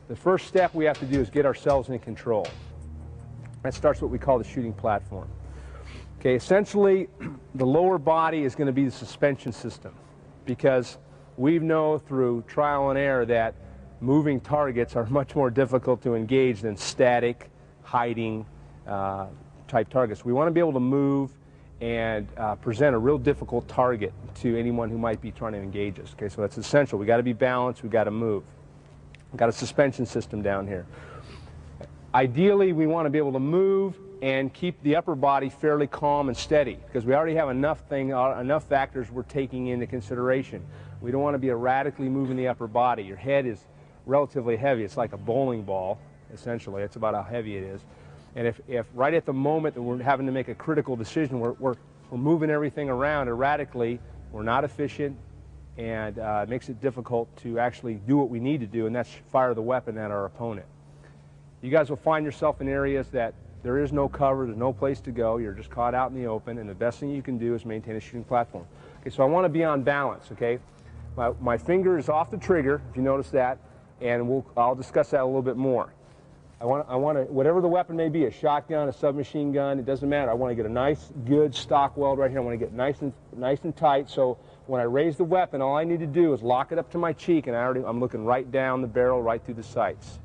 The first step we have to do is get ourselves in control. That starts what we call the shooting platform. Okay, essentially, the lower body is going to be the suspension system, because we know through trial and error that moving targets are much more difficult to engage than static, hiding type targets. We want to be able to move and present a real difficult target to anyone who might be trying to engage us. Okay, so that's essential. We got to be balanced. We got to move. We've got a suspension system down here. Ideally, we want to be able to move and keep the upper body fairly calm and steady, because we already have enough factors we're taking into consideration. We don't want to be erratically moving the upper body. Your head is relatively heavy. It's like a bowling ball, essentially. That's about how heavy it is. And if right at the moment that we're having to make a critical decision, we're moving everything around erratically, we're not efficient, and it makes it difficult to actually do what we need to do, and that's fire the weapon at our opponent. You guys will find yourself in areas that there is no cover, there's no place to go, you're just caught out in the open, and the best thing you can do is maintain a shooting platform. Okay, so I want to be on balance, okay? My finger is off the trigger, if you notice that, and I'll discuss that a little bit more. I want to, whatever the weapon may be, a shotgun, a submachine gun, it doesn't matter. I want to get a nice, good stock weld right here. I want to get nice and tight, so when I raise the weapon, all I need to do is lock it up to my cheek, and I'm looking right down the barrel, right through the sights.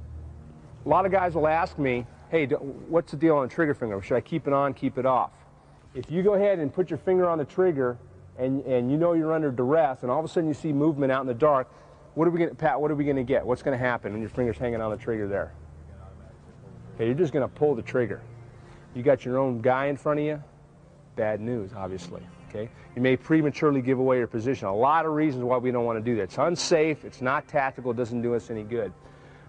A lot of guys will ask me, hey, what's the deal on the trigger finger? Should I keep it on, keep it off? If you go ahead and put your finger on the trigger and you know you're under duress and all of a sudden you see movement out in the dark, what are we going to get? What's going to happen when your finger's hanging on the trigger there? Okay, you're just going to pull the trigger. You got your own guy in front of you, bad news, obviously. Okay? You may prematurely give away your position. A lot of reasons why we don't want to do that. It's unsafe, it's not tactical, it doesn't do us any good.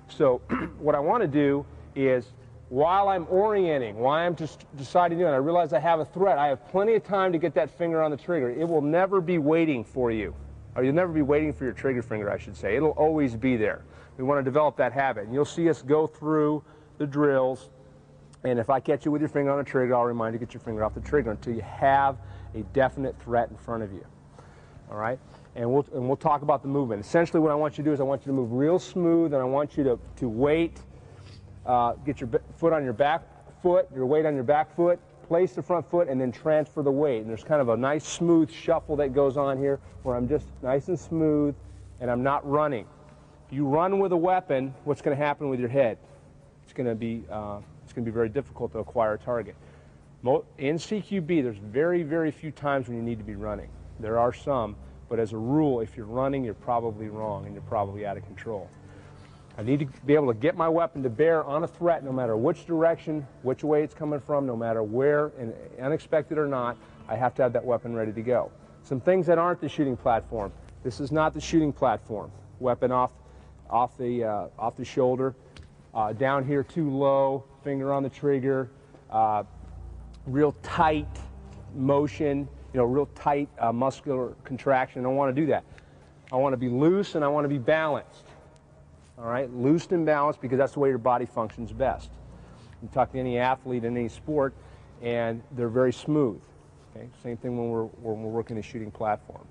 So what I want to do is, while I'm orienting, while I'm just deciding to do it, I realize I have a threat, I have plenty of time to get that finger on the trigger. It will never be waiting for you. Or you'll never be waiting for your trigger finger, I should say. It'll always be there. We want to develop that habit. And you'll see us go through the drills, and if I catch you with your finger on the trigger, I'll remind you to get your finger off the trigger until you have a definite threat in front of you. All right? And we'll talk about the movement. Essentially what I want you to do is I want you to move real smooth, and I want you to wait, get your foot on your back foot, your weight on your back foot, place the front foot, and then transfer the weight. And there's kind of a nice smooth shuffle that goes on here where I'm just nice and smooth and I'm not running. If you run with a weapon, what's going to happen with your head? It's going to be very difficult to acquire a target. In CQB, there's very, very few times when you need to be running. There are some, but as a rule, if you're running, you're probably wrong and you're probably out of control. I need to be able to get my weapon to bear on a threat no matter which direction, which way it's coming from, no matter where, and unexpected or not, I have to have that weapon ready to go. Some things that aren't the shooting platform. This is not the shooting platform. Weapon off the shoulder, down here too low, finger on the trigger, real tight motion, real tight muscular contraction. I don't want to do that. I want to be loose and I want to be balanced. All right, loose and balanced, because that's the way your body functions best. You talk to any athlete in any sport, and they're very smooth. Okay, same thing when we're working a shooting platform.